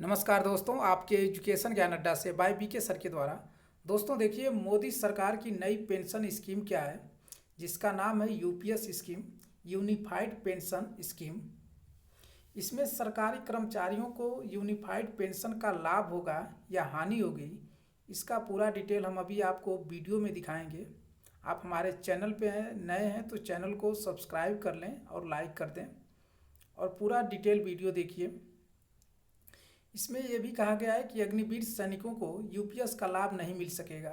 नमस्कार दोस्तों, आपके एजुकेशन ज्ञान अड्डा से बाय बी के सर के द्वारा। दोस्तों देखिए, मोदी सरकार की नई पेंशन स्कीम क्या है, जिसका नाम है UPS scheme, unified pension scheme. इसमें सरकारी कर्मचारियों को यूनिफाइड पेंशन का लाभ होगा या हानि होगी, इसका पूरा डिटेल हम अभी आपको वीडियो में दिखाएंगे। आप हमारे चैनल पे नए हैं तो चैनल को सब्सक्राइब कर लें और लाइक कर दें और पूरा डिटेल वीडियो देखिए। इसमें यह भी कहा गया है कि अग्निवीर सैनिकों को यूपीएस का लाभ नहीं मिल सकेगा।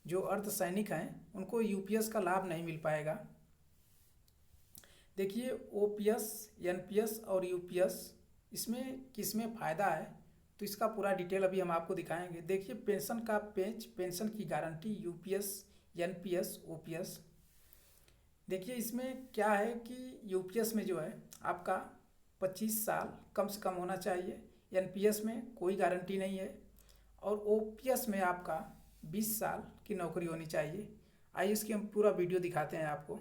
जो अर्धसैनिक हैं उनको यूपीएस का लाभ नहीं मिल पाएगा। देखिए, ओपीएस, एनपीएस और यूपीएस, इसमें किसमें फ़ायदा है तो इसका पूरा डिटेल अभी हम आपको दिखाएंगे। देखिए, पेंशन का पेज, पेंशन की गारंटी, यूपीएस, एनपीएस, ओपीएस। देखिए, इसमें क्या है कि यूपीएस में जो है आपका 25 साल कम से कम होना चाहिए, एनपीएस में कोई गारंटी नहीं है और ओपीएस में आपका 20 साल की नौकरी होनी चाहिए। आइए इसकी हम पूरा वीडियो दिखाते हैं आपको।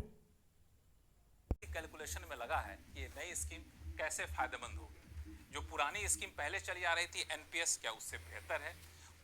कैलकुलेशन में लगा है कि ये नई स्कीम कैसे फायदेमंद होगी। जो पुरानी स्कीम पहले चली आ रही थी एनपीएस, क्या उससे बेहतर है?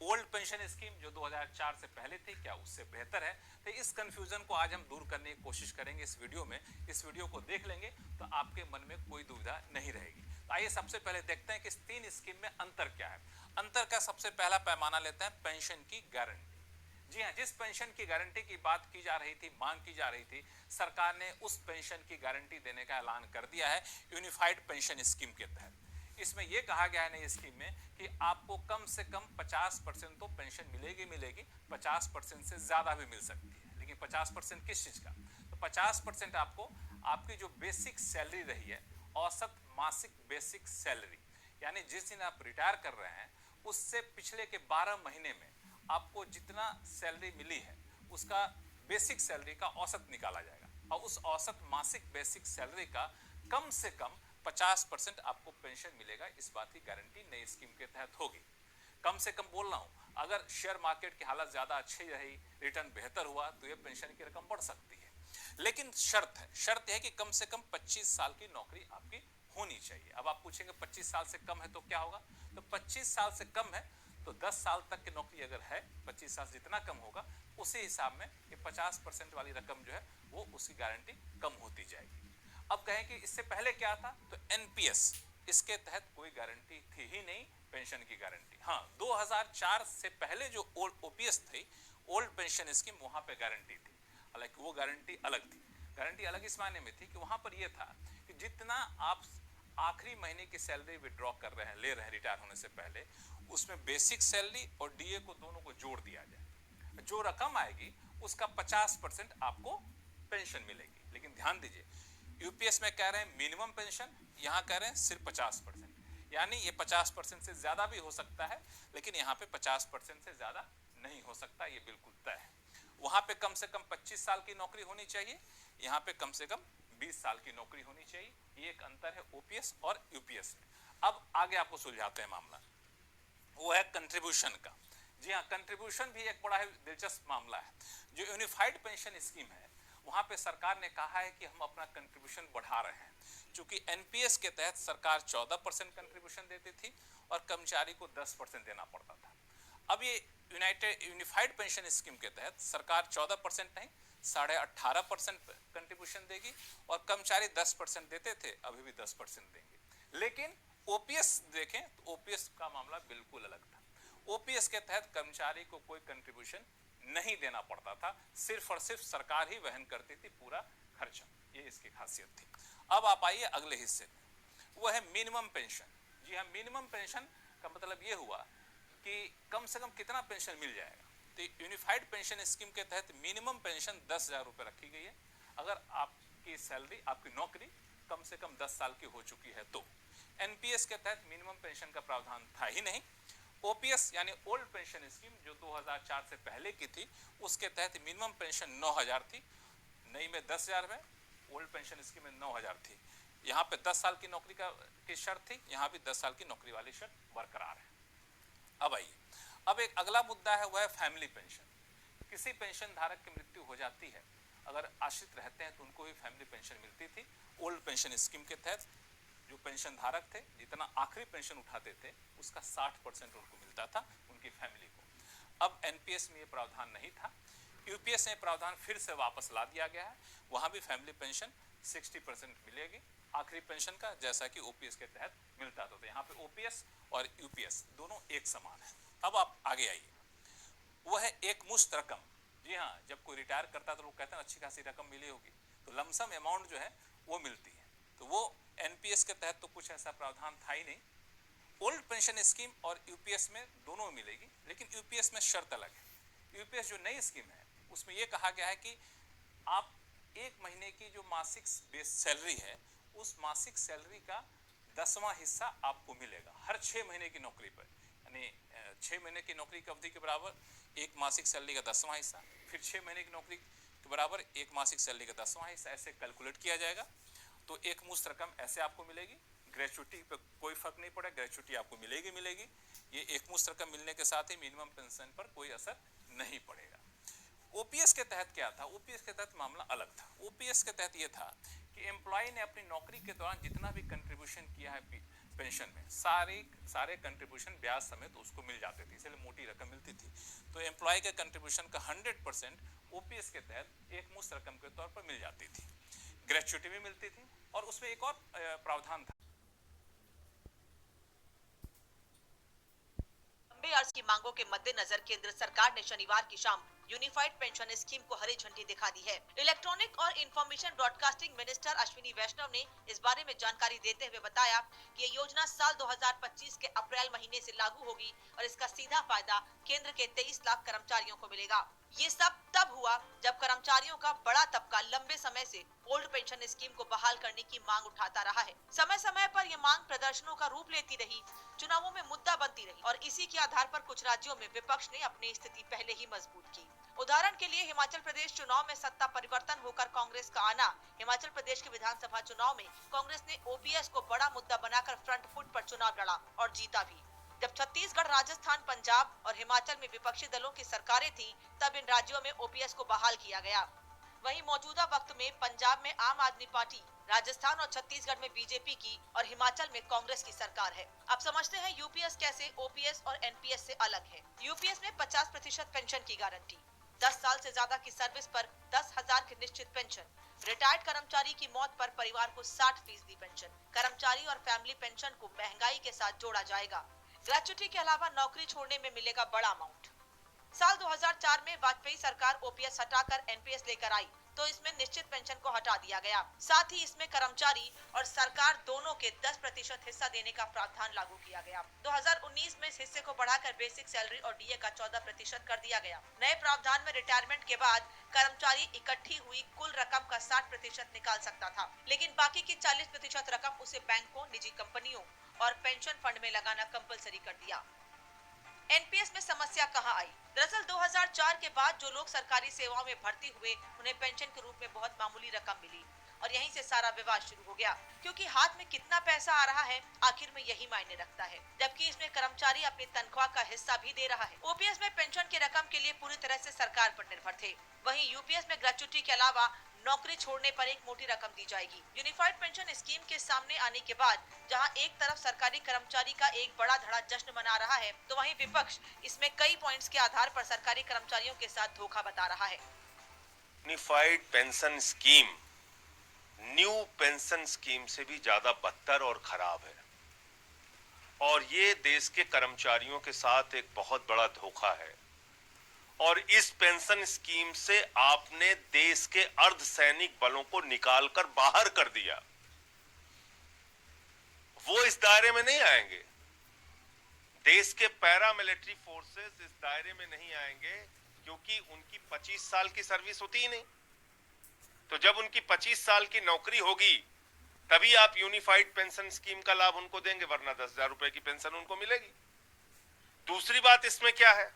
ओल्ड पेंशन स्कीम जो 2004 से पहले थी, क्या उससे बेहतर है? तो इस कंफ्यूजन को आज हम दूर करने की कोशिश करेंगे इस वीडियो में। इस वीडियो को देख लेंगे तो आपके मन में कोई दुविधा नहीं रहेगी। तो आइए सबसे पहले देखते हैं कि इस तीन स्कीम में अंतर क्या है। अंतर का सबसे पहला पैमाना लेते हैं पेंशन की गारंटी। जी हाँ, जिस पेंशन की गारंटी की बात की जा रही थी, मांग की जा रही थी, सरकार ने उस पेंशन की गारंटी देने का ऐलान कर दिया है यूनिफाइड पेंशन स्कीम के तहत। इसमें यह कहा गया है नई स्कीम में कि आपको कम से कम 50% तो पेंशन मिलेगी, 50% से ज्यादा भी मिल सकती है। लेकिन 50% किस चीज का? तो 50% आपको आपकी जो बेसिक सैलरी रही है, औसत मासिक बेसिक सैलरी, यानी जिस दिन आप रिटायर कर रहे हैं उससे पिछले के 12 महीने में आपको जितना सैलरी मिली है उसका बेसिक सैलरी का औसत निकाला जाएगा और उस औसत मासिक बेसिक सैलरी का कम से कम 50% आपको पेंशन मिलेगा। इस बात की गारंटी नई स्कीम के तहत होगी। कम से कम बोल रहा हूं, अगर शेयर मार्केट की हालत ज्यादा अच्छी रही, रिटर्न बेहतर हुआ तो यह पेंशन की रकम बढ़ सकती है। लेकिन शर्त है कि कम से कम 25 साल की नौकरी आपकी होनी चाहिए। अब आप पूछेंगे 25 साल से कम है तो क्या होगा? तो 25 साल से कम है तो 10 साल तक की नौकरी अगर है, 25 साल जितना कम होगा उसी हिसाब में ये 50% वाली रकम जो है वो उसकी गारंटी कम होती जाएगी। अब कहें कि इससे पहले क्या था, तो एनपीएस, इसके तहत कोई गारंटी थी ही नहीं पेंशन की गारंटी। हाँ, 2004 से पहले जो ओल्ड ओपीएस थी, ओल्ड पेंशन स्कीम, वहां पे गारंटी थी। हालांकि वो गारंटी अलग थी। गारंटी अलग इस मायने में थी कि वहां पर यह था कि जितना आप आखिरी महीने की सैलरी विड्रॉ कर रहे हैं, ले रहे हैं रिटायर होने से पहले, उसमें बेसिक सैलरी और डीए को दोनों को जोड़ दिया जाए। जो रकम आएगी उसका 50% आपको पेंशन मिलेगी। लेकिन ध्यान दीजिए, यूपीएस में कह रहे हैं मिनिमम पेंशन, यहां कह रहे हैं सिर्फ 50%। यानी ये 50% से ज्यादा भी हो सकता है, लेकिन यहाँ पे 50% से ज्यादा नहीं हो सकता, ये बिल्कुल तय है। वहां पे कम से कम 25 साल की नौकरी होनी चाहिए, यहाँ पे कम से कम 20 साल की नौकरी होनी चाहिए। ये एक अंतर है ओपीएस और यूपीएस में। अब आगे आपको सुलझाते हैं मामला, वो है कंट्रीब्यूशन का। जी हाँ, कंट्रीब्यूशन भी एक बड़ा दिलचस्प मामला है। जो यूनिफाइड पेंशन स्कीम है, वहां पे सरकार ने कहा है कि हम अपना कंट्रीब्यूशन बढ़ा रहे हैं। चूंकि एनपीएस के तहत सरकार 14% कंट्रीब्यूशन देती थी और कर्मचारी को 10% देना पड़ता था। अब ये यूनिफाइड पेंशन स्कीम के तहत सरकार 14% नहीं, 18.5% कंट्रीब्यूशन देगी और कर्मचारी 10% देते थे, अभी भी 10% देंगे। लेकिन ओपीएस देखें तो ओपीएस का मामला बिल्कुल अलग था। ओपीएस के तहत कर्मचारी को कोई कंट्रीब्यूशन नहीं देना पड़ता था, सिर्फ और सिर्फ सरकार ही वहन करती थी पूरा खर्चा। ये इसकी खासियत थी। अब आप आइए अगले हिस्से में, वो है मिनिमम पेंशन। जी हाँ, मिनिमम पेंशन का मतलब ये हुआ कि कम से कम कितना पेंशन मिल जाएगा। तो यूनिफाइड पेंशन स्कीम के तहत मिनिमम पेंशन 10,000 रुपए रखी गई है, अगर आपकी सैलरी, आपकी नौकरी कम से कम 10 साल की हो चुकी है तो। एनपीएस के तहत मिनिमम पेंशन का प्रावधान था ही नहीं। ओपीएस यानी ओल्ड पेंशन स्कीम जो 2004 से पहले की थी, उसके तहत मिनिमम पेंशन 9,000 थी, नई में 10,000 में, ओल्ड पेंशन स्कीम में 9,000 थी। यहाँ पे 10 साल की नौकरी की शर्त थी, यहाँ भी 10 साल की नौकरी वाली शर्त बरकरार है। अब आइए, अब एक अगला मुद्दा है, वह है फैमिली पेंशन। किसी पेंशन धारक की मृत्यु हो जाती है, अगर आश्रित रहते हैं तो उनको भी फैमिली पेंशन मिलती थी ओल्ड पेंशन स्कीम के तहत। जो पेंशन धारक थे, जितना आखिरी पेंशन उठाते थे उसका 60% उनको मिलता था, उनकी फैमिली को। अब एनपीएस में ये प्रावधान नहीं था, यूपीएस में प्रावधान फिर से वापस ला दिया गया है। वहां भी फैमिली पेंशन 60% मिलेगी आखिरी पेंशन का, जैसा कि ओपीएस के तहत मिलता था। तो यहाँ पे ओपीएस और यूपीएस दोनों एक समान है। अब आप आगे आइए, वह है एक मुश्त रकम। जी हाँ, जब कोई रिटायर करता है तो लोग कहते हैं अच्छी खासी रकम मिली होगी, तो लमसम अमाउंट जो है वो मिलती है। तो वो एनपीएस के तहत तो कुछ ऐसा प्रावधान था ही नहीं। ओल्ड पेंशन स्कीम और यूपीएस में दोनों मिलेगी, लेकिन यूपीएस में शर्त अलग है। यूपीएस जो नई स्कीम है उसमें यह कहा गया है कि आप एक महीने की जो मासिक बेस सैलरी है, उस मासिक सैलरी का 10वां हिस्सा आपको मिलेगा हर 6 महीने की नौकरी पर। यानी 6 महीने की नौकरी की अवधि के बराबर एक मासिक सैलरी का 10वां हिस्सा, फिर 6 महीने की नौकरी के बराबर एक मासिक सैलरी का 10वां हिस्सा, ऐसे कैलकुलेट किया जाएगा। तो एक मुश्त रकम ऐसे आपको मिलेगी। ग्रेचुटी पे कोई फर्क नहीं पड़ा, ग्रेचुटी आपको मिलेगी मिलेगी। ये एक मुश्त रकम मिलने के साथ ही मिनिमम पेंशन पर कोई असर नहीं पड़ेगा। ओपीएस के तहत क्या था? ओपीएस के तहत मामला अलग था। ओपीएस के तहत यह था कि एम्प्लॉय ने अपनी नौकरी के दौरान जितना भी कंट्रीब्यूशन किया है पेंशन में, सारे कंट्रीब्यूशन ब्याज समेत तो उसको मिल जाते थे, इसलिए मोटी रकम मिलती थी। तो एम्प्लॉय के कंट्रीब्यूशन का 100% ओपीएस के तहत एक मुश्त रकम के तौर पर मिल जाती थी। ग्रेचुटी भी मिलती थी, और उसमें एक और प्रावधान था। लंबे अर्ज की मांगों के मद्देनजर केंद्र सरकार ने शनिवार की शाम यूनिफाइड पेंशन स्कीम को हरी झंडी दिखा दी है। इलेक्ट्रॉनिक और इंफॉर्मेशन ब्रॉडकास्टिंग मिनिस्टर अश्विनी वैष्णव ने इस बारे में जानकारी देते हुए बताया कि ये योजना साल 2025 के अप्रैल महीने से लागू होगी और इसका सीधा फायदा केंद्र के 23 लाख कर्मचारियों को मिलेगा। ये सब तब हुआ जब कर्मचारियों का बड़ा तबका लंबे समय से ओल्ड पेंशन स्कीम को बहाल करने की मांग उठाता रहा है। समय समय पर यह मांग प्रदर्शनों का रूप लेती रही, चुनावों में मुद्दा बनती रही, और इसी के आधार पर कुछ राज्यों में विपक्ष ने अपनी स्थिति पहले ही मजबूत की। उदाहरण के लिए हिमाचल प्रदेश चुनाव में सत्ता परिवर्तन होकर कांग्रेस का आना। हिमाचल प्रदेश के विधानसभा चुनाव में कांग्रेस ने ओपीएस को बड़ा मुद्दा बनाकर फ्रंट फुट पर चुनाव लड़ा और जीता भी। जब छत्तीसगढ़, राजस्थान, पंजाब और हिमाचल में विपक्षी दलों की सरकारें थी, तब इन राज्यों में ओपीएस को बहाल किया गया। वहीं मौजूदा वक्त में पंजाब में आम आदमी पार्टी, राजस्थान और छत्तीसगढ़ में बीजेपी की और हिमाचल में कांग्रेस की सरकार है। अब समझते हैं यूपीएस कैसे ओपीएस और एनपीएस से अलग है। यूपीएस में 50% पेंशन की गारंटी, 10 साल से ज्यादा की सर्विस पर 10,000 की निश्चित पेंशन, रिटायर्ड कर्मचारी की मौत पर परिवार को 60% पेंशन, कर्मचारी और फैमिली पेंशन को महंगाई के साथ जोड़ा जाएगा। ग्रेच्युटी के अलावा नौकरी छोड़ने में मिलेगा बड़ा अमाउंट। साल 2004 में वाजपेयी सरकार ओपीएस हटाकर एनपीएस लेकर आई, तो इसमें निश्चित पेंशन को हटा दिया गया। साथ ही इसमें कर्मचारी और सरकार दोनों के 10% हिस्सा देने का प्रावधान लागू किया गया। 2019 में इस हिस्से को बढ़ाकर बेसिक सैलरी और डीए का 14% कर दिया गया। नए प्रावधान में रिटायरमेंट के बाद कर्मचारी इकट्ठी हुई कुल रकम का 60% निकाल सकता था, लेकिन बाकी की 40% रकम उसे बैंकों, निजी कंपनियों और पेंशन फंड में लगाना कंपलसरी कर दिया। एनपीएस में समस्या कहां आई? दरअसल 2004 के बाद जो लोग सरकारी सेवाओं में भर्ती हुए, उन्हें पेंशन के रूप में बहुत मामूली रकम मिली और यहीं से सारा विवाद शुरू हो गया, क्योंकि हाथ में कितना पैसा आ रहा है आखिर में यही मायने रखता है, जबकि इसमें कर्मचारी अपनी तनख्वाह का हिस्सा भी दे रहा है। ओपीएस में पेंशन की रकम के लिए पूरी तरह से सरकार पर निर्भर थे। वहीं यूपीएस में ग्रेच्युटी के अलावा नौकरी छोड़ने पर एक मोटी रकम दी जाएगी। यूनिफाइड पेंशन स्कीम के सामने आने के बाद जहां एक तरफ सरकारी कर्मचारी का एक बड़ा धड़ा जश्न मना रहा है, तो वहीं विपक्ष इसमें कई पॉइंट्स के आधार पर सरकारी कर्मचारियों के साथ धोखा बता रहा है। Unified pension scheme new pension scheme से भी ज्यादा बदतर और खराब है, और ये देश के कर्मचारियों के साथ एक बहुत बड़ा धोखा है। और इस पेंशन स्कीम से आपने देश के अर्धसैनिक बलों को निकालकर बाहर कर दिया। वो इस दायरे में नहीं आएंगे। देश के पैरामिलिट्री फोर्सेस इस दायरे में नहीं आएंगे, क्योंकि उनकी 25 साल की सर्विस होती ही नहीं। तो जब उनकी 25 साल की नौकरी होगी, तभी आप यूनिफाइड पेंशन स्कीम का लाभ उनको देंगे, वरना 10,000 रुपए की पेंशन उनको मिलेगी। दूसरी बात इसमें क्या है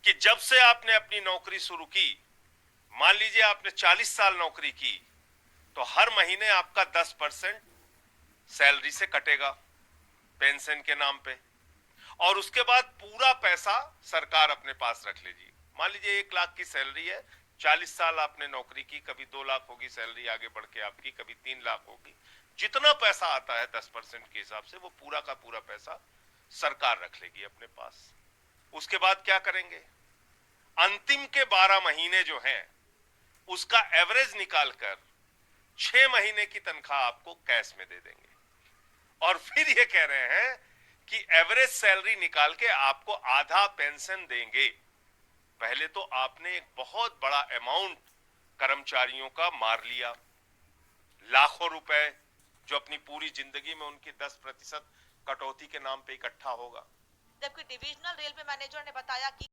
कि जब से आपने अपनी नौकरी शुरू की, मान लीजिए आपने 40 साल नौकरी की, तो हर महीने आपका 10% सैलरी से कटेगा पेंशन के नाम पे, और उसके बाद पूरा पैसा सरकार अपने पास रख लेगी। मान लीजिए 1 लाख की सैलरी है, 40 साल आपने नौकरी की, कभी 2 लाख होगी सैलरी आगे बढ़ के आपकी, कभी 3 लाख होगी, जितना पैसा आता है 10% के हिसाब से वो पूरा का पूरा पैसा सरकार रख लेगी अपने पास। उसके बाद क्या करेंगे, अंतिम के 12 महीने जो हैं उसका एवरेज निकालकर 6 महीने की तनख्वाह आपको कैश में दे देंगे और फिर ये कह रहे हैं कि एवरेज सैलरी निकाल के आपको आधा पेंशन देंगे। पहले तो आपने एक बहुत बड़ा अमाउंट कर्मचारियों का मार लिया, लाखों रुपए जो अपनी पूरी जिंदगी में उनकी 10% कटौती के नाम पे इकट्ठा होगा। जबकि डिविजनल रेलवे मैनेजर ने बताया कि